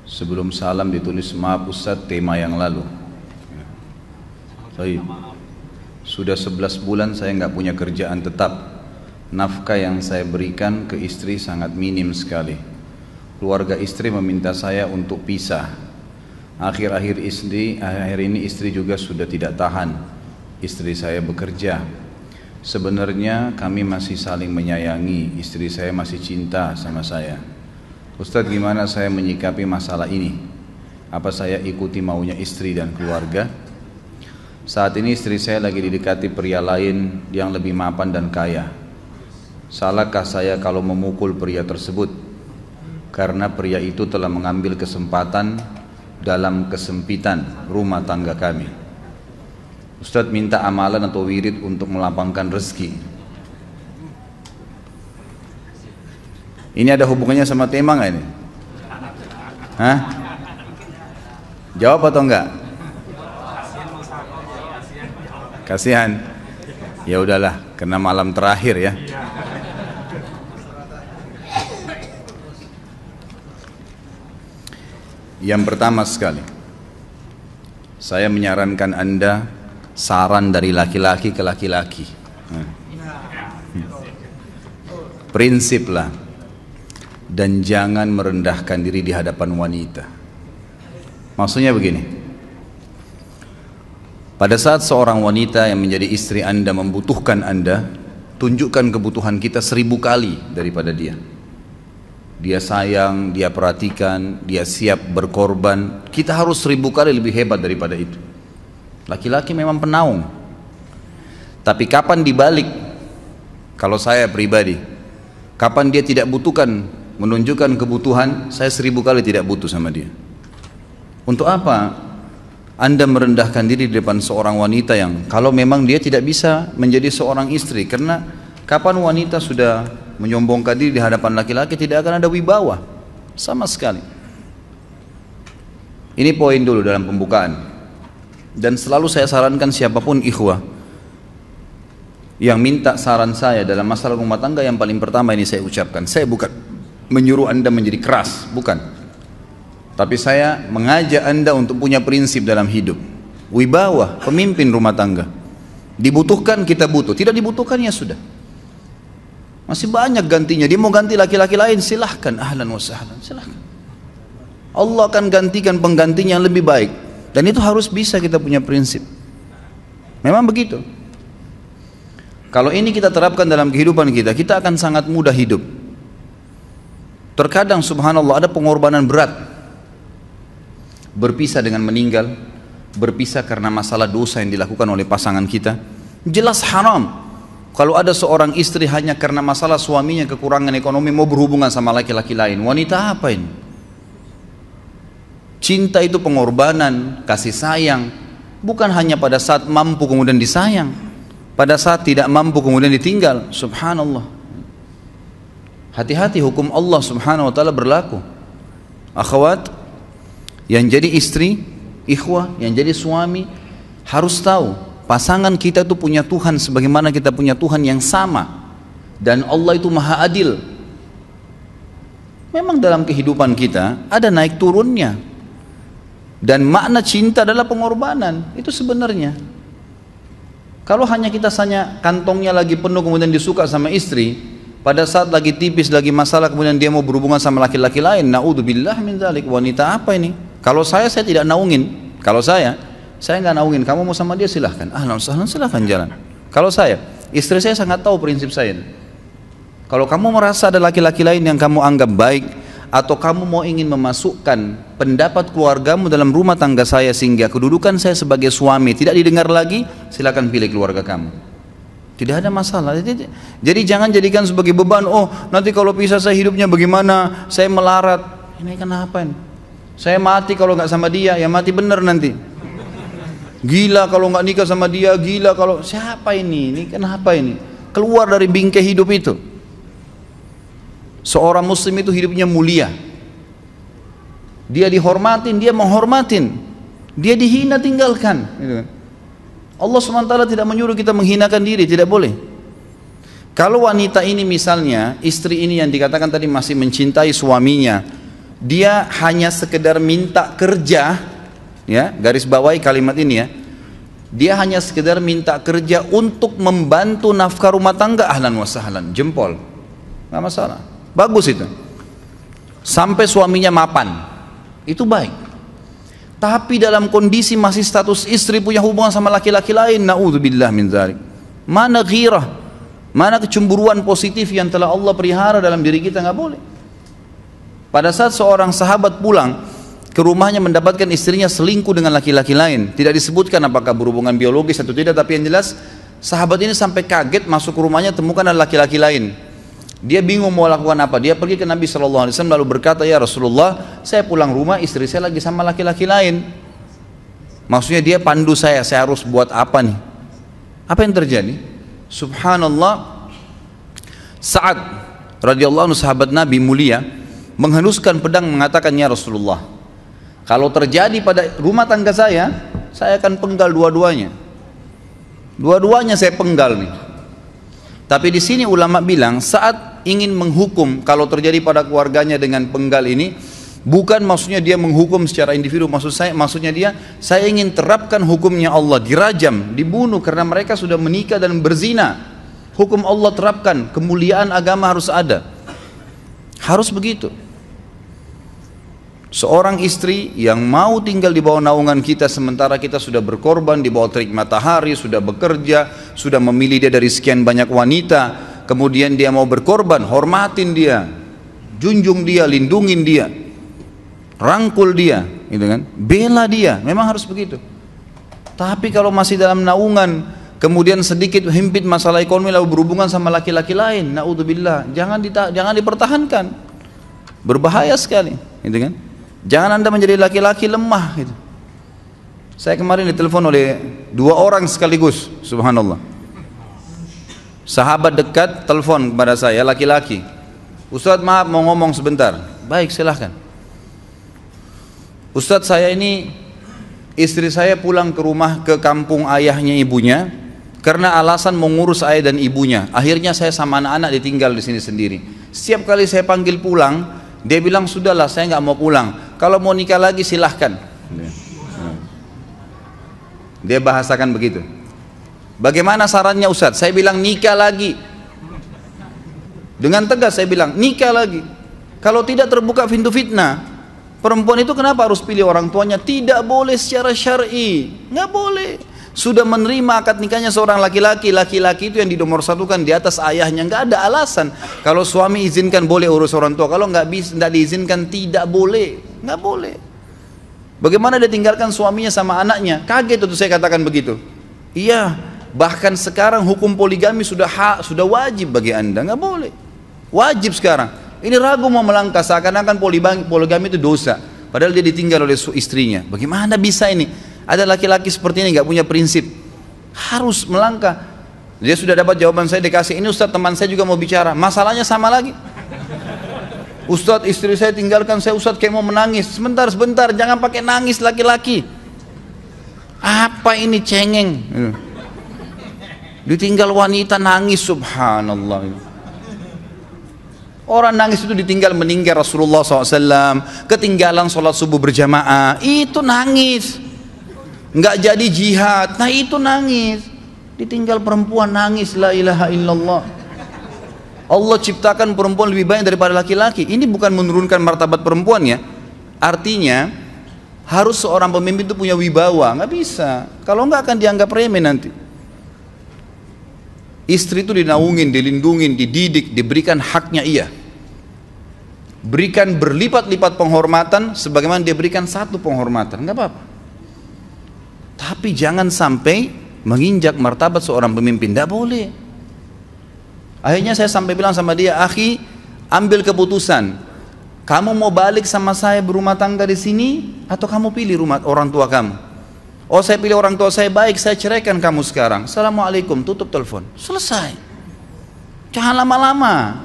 Sebelum salam ditulis, maaf Ustadz, tema yang lalu. Baik. Sudah 11 bulan saya nggak punya kerjaan tetap. Nafkah yang saya berikan ke istri sangat minim sekali. Keluarga istri meminta saya untuk pisah. Akhir-akhir ini istri juga sudah tidak tahan. Istri saya bekerja. Sebenarnya kami masih saling menyayangi. Istri saya masih cinta sama saya. Ustadz, gimana saya menyikapi masalah ini? Apa saya ikuti maunya istri dan keluarga? Saat ini istri saya lagi didekati pria lain yang lebih mapan dan kaya. Salahkah saya kalau memukul pria tersebut? Karena pria itu telah mengambil kesempatan dalam kesempitan rumah tangga kami. Ustadz minta amalan atau wirid untuk melapangkan rezeki. Ini ada hubungannya sama tema nggak ini? Hah? Jawab atau enggak? Kasihan. Ya udahlah, karena malam terakhir ya. Yang pertama sekali, saya menyarankan Anda saran dari laki-laki ke laki-laki. Prinsiplah. Dan jangan merendahkan diri di hadapan wanita. Maksudnya begini, pada saat seorang wanita yang menjadi istri Anda membutuhkan Anda, tunjukkan kebutuhan kita 1000 kali daripada dia. Dia sayang, dia perhatikan, dia siap berkorban. Kita harus 1000 kali lebih hebat daripada itu. Laki-laki memang penaung. Tapi kapan dibalik? Kalau saya pribadi, kapan dia tidak butuhkan, menunjukkan kebutuhan, saya 1000 kali tidak butuh sama dia. Untuk apa Anda merendahkan diri di depan seorang wanita yang kalau memang dia tidak bisa menjadi seorang istri? Karena kapan wanita sudah menyombongkan diri di hadapan laki-laki, tidak akan ada wibawa sama sekali. Ini poin dulu dalam pembukaan. Dan selalu saya sarankan siapapun ikhwah yang minta saran saya dalam masalah rumah tangga, yang paling pertama ini saya ucapkan, saya bukan menyuruh Anda menjadi keras, bukan. Tapi saya mengajak Anda untuk punya prinsip dalam hidup. Wibawa, pemimpin rumah tangga. Dibutuhkan kita butuh, tidak dibutuhkan ya sudah. Masih banyak gantinya. Dia mau ganti laki-laki lain, silahkan, ahlan wa sahlan, silahkan. Allah akan gantikan penggantinya yang lebih baik. Dan itu harus bisa kita punya prinsip. Memang begitu. Kalau ini kita terapkan dalam kehidupan kita, kita akan sangat mudah hidup. Terkadang subhanallah ada pengorbanan berat. Berpisah dengan meninggal, berpisah karena masalah dosa yang dilakukan oleh pasangan kita, jelas haram. Kalau ada seorang istri hanya karena masalah suaminya kekurangan ekonomi mau berhubungan sama laki-laki lain, wanita apa ini? Cinta itu pengorbanan, kasih sayang, bukan hanya pada saat mampu kemudian disayang, pada saat tidak mampu kemudian ditinggal. Subhanallah. Hati-hati, hukum Allah subhanahu wa ta'ala berlaku. Akhwat, yang jadi istri, ikhwah, yang jadi suami, harus tahu pasangan kita itu punya Tuhan sebagaimana kita punya Tuhan yang sama. Dan Allah itu maha adil. Memang dalam kehidupan kita ada naik turunnya. Dan makna cinta adalah pengorbanan. Itu sebenarnya. Kalau hanya kita kantongnya lagi penuh kemudian disuka sama istri, pada saat lagi tipis, lagi masalah, kemudian dia mau berhubungan sama laki-laki lain, na'udzubillah min dzalik. Wanita apa ini? Kalau saya tidak naungin. Kalau saya nggak naungin. Kamu mau sama dia silahkan. Ahlan sahlan, silahkan jalan. Kalau saya, istri saya sangat tahu prinsip saya. Kalau kamu merasa ada laki-laki lain yang kamu anggap baik, atau kamu mau ingin memasukkan pendapat keluargamu dalam rumah tangga saya sehingga kedudukan saya sebagai suami tidak didengar lagi, silakan pilih keluarga kamu. Tidak ada masalah. Jadi jangan jadikan sebagai beban. Oh, nanti kalau pisah saya hidupnya bagaimana? Saya melarat. Ini kenapa ini? Saya mati kalau nggak sama dia, ya mati bener nanti. Gila kalau nggak nikah sama dia, gila kalau siapa ini? Ini kenapa ini? Keluar dari bingkai hidup itu. Seorang muslim itu hidupnya mulia. Dia dihormatin, dia menghormatin. Dia dihina, tinggalkan. Gitu kan. Allah SWT tidak menyuruh kita menghinakan diri, tidak boleh. Kalau wanita ini misalnya, istri ini yang dikatakan tadi masih mencintai suaminya, dia hanya sekedar minta kerja, ya, garis bawahi kalimat ini ya. Dia hanya sekedar minta kerja untuk membantu nafkah rumah tangga, ahlan wa sahlan, jempol. Nggak masalah. Bagus itu. Sampai suaminya mapan. Itu baik. Tapi dalam kondisi masih status istri punya hubungan sama laki-laki lain, naudzubillah min dzalik. Mana ghirah? Mana kecemburuan positif yang telah Allah pelihara dalam diri kita? Nggak boleh. Pada saat seorang sahabat pulang ke rumahnya mendapatkan istrinya selingkuh dengan laki-laki lain, tidak disebutkan apakah berhubungan biologis atau tidak, tapi yang jelas sahabat ini sampai kaget masuk ke rumahnya temukan ada laki-laki lain. Dia bingung mau lakukan apa. Dia pergi ke Nabi SAW lalu berkata, ya Rasulullah, saya pulang rumah istri saya lagi sama laki-laki lain. Maksudnya dia pandu saya harus buat apa nih? Apa yang terjadi? Subhanallah, Sa'ad radhiyallahu anhu sahabat Nabi mulia menghenuskan pedang mengatakan, ya Rasulullah, kalau terjadi pada rumah tangga saya akan penggal dua-duanya. Dua-duanya saya penggal nih. Tapi di sini ulama bilang saat ingin menghukum kalau terjadi pada keluarganya dengan penggal ini, bukan maksudnya dia menghukum secara individu, maksudnya saya ingin terapkan hukumnya Allah, dirajam, dibunuh karena mereka sudah menikah dan berzina. Hukum Allah terapkan, kemuliaan agama harus ada. Harus begitu. Seorang istri yang mau tinggal di bawah naungan kita sementara kita sudah berkorban di bawah terik matahari, sudah bekerja, sudah memilih dia dari sekian banyak wanita, kemudian dia mau berkorban, hormatin dia, junjung dia, lindungin dia, rangkul dia, gitu kan? Bela dia, memang harus begitu. Tapi kalau masih dalam naungan, kemudian sedikit himpit masalah ekonomi lalu berhubungan sama laki-laki lain, naudzubillah, jangan dipertahankan, berbahaya sekali, gitu kan? Jangan Anda menjadi laki-laki lemah gitu. Saya kemarin ditelepon oleh 2 orang sekaligus, subhanallah. Sahabat dekat telepon kepada saya, laki-laki. Ustadz, maaf mau ngomong sebentar. Baik, silahkan. Ustadz, saya ini istri saya pulang ke rumah ke kampung ayahnya ibunya karena alasan mengurus ayah dan ibunya. Akhirnya saya sama anak-anak ditinggal di sini sendiri. Setiap kali saya panggil pulang, dia bilang, sudahlah saya nggak mau pulang. Kalau mau nikah lagi silahkan. Dia bahasakan begitu. Bagaimana sarannya Ustadz? Saya bilang nikah lagi. Dengan tegas saya bilang nikah lagi. Kalau tidak terbuka pintu fitnah. Perempuan itu kenapa harus pilih orang tuanya? Tidak boleh secara syar'i. Nggak boleh. Sudah menerima akad nikahnya seorang laki-laki, laki-laki itu yang dinomorsatukan di atas ayahnya, nggak ada alasan. Kalau suami izinkan boleh urus orang tua, kalau nggak diizinkan tidak boleh, nggak boleh. Bagaimana dia tinggalkan suaminya sama anaknya? Kaget itu saya katakan begitu. Iya, bahkan sekarang hukum poligami sudah wajib bagi Anda, nggak boleh. Wajib sekarang. Ini ragu mau melangkah seakan-akan poligami itu dosa, padahal dia ditinggal oleh istrinya. Bagaimana bisa ini? Ada laki-laki seperti ini nggak punya prinsip, harus melangkah. Dia sudah dapat jawaban saya dikasih, ini Ustadz teman saya juga mau bicara, masalahnya sama lagi. Ustadz istri saya tinggalkan saya, Ustadz kayak mau menangis. Sebentar, jangan pakai nangis laki-laki. Apa ini cengeng? Ditinggal wanita nangis, subhanallah. Orang nangis itu ditinggal meninggal Rasulullah SAW, ketinggalan sholat subuh berjamaah, itu nangis. Nggak jadi jihad, nah itu nangis. Ditinggal perempuan nangis, la ilaha illallah. Allah ciptakan perempuan lebih banyak daripada laki-laki. Ini bukan menurunkan martabat perempuan ya. Artinya harus seorang pemimpin itu punya wibawa. Nggak bisa, kalau nggak akan dianggap remeh nanti. Istri itu dinaungin, dilindungin, dididik, diberikan haknya ia. Berikan berlipat-lipat penghormatan sebagaimana dia berikan satu penghormatan, nggak apa-apa. Tapi jangan sampai menginjak martabat seorang pemimpin, tidak boleh. Akhirnya saya sampai bilang sama dia, akhi, ambil keputusan. Kamu mau balik sama saya berumah tangga di sini, atau kamu pilih rumah orang tua kamu? Oh, saya pilih orang tua saya, baik, saya ceraikan kamu sekarang. Assalamualaikum, tutup telepon, selesai. Jangan lama-lama.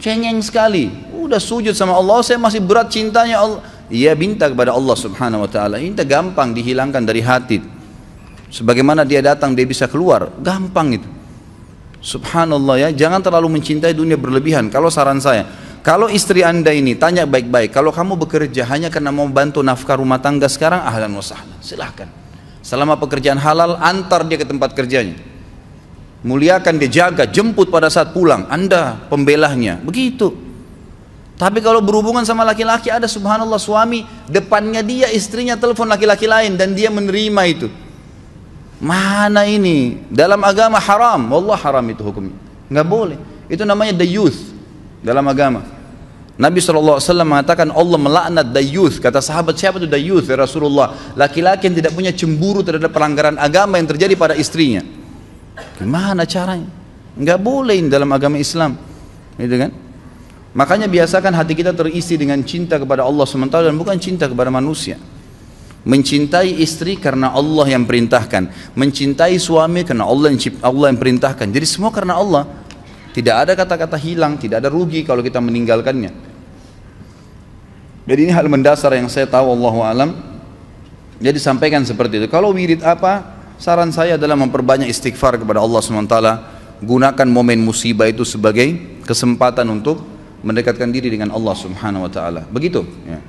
Cengeng sekali, udah sujud sama Allah, saya masih berat cintanya Allah. Ia minta kepada Allah subhanahu wa ta'ala, minta gampang dihilangkan dari hati. Sebagaimana dia datang dia bisa keluar, gampang itu. Subhanallah ya, jangan terlalu mencintai dunia berlebihan. Kalau saran saya, Kalau istri anda ini tanya baik-baik, kalau kamu bekerja hanya karena mau bantu nafkah rumah tangga sekarang, ahlan wa sahlan, silahkan. Selama pekerjaan halal, antar dia ke tempat kerjanya. Muliakan dia, jaga, jemput pada saat pulang, anda pembelahnya, begitu. Tapi kalau berhubungan sama laki-laki, ada subhanallah suami, depannya dia istrinya telepon laki-laki lain dan dia menerima itu. Mana ini? Dalam agama haram, wallah haram itu hukumnya. Nggak boleh. Itu namanya dayuth dalam agama. Nabi SAW mengatakan Allah melaknat dayuth. Kata sahabat, siapa itu dayuth ya Rasulullah? Laki-laki yang tidak punya cemburu terhadap pelanggaran agama yang terjadi pada istrinya. Gimana caranya? Nggak boleh dalam agama Islam, gitu kan? Makanya biasakan hati kita terisi dengan cinta kepada Allah SWT dan bukan cinta kepada manusia. Mencintai istri karena Allah yang perintahkan, mencintai suami karena Allah yang perintahkan. Jadi semua karena Allah. Tidak ada kata-kata hilang, tidak ada rugi kalau kita meninggalkannya. Jadi ini hal mendasar yang saya tahu, Allahu alam. Jadi sampaikan seperti itu. Kalau wirid apa? Saran saya adalah memperbanyak istighfar kepada Allah SWT. Gunakan momen musibah itu sebagai kesempatan untuk mendekatkan diri dengan Allah Subhanahu wa taala. Begitu ya.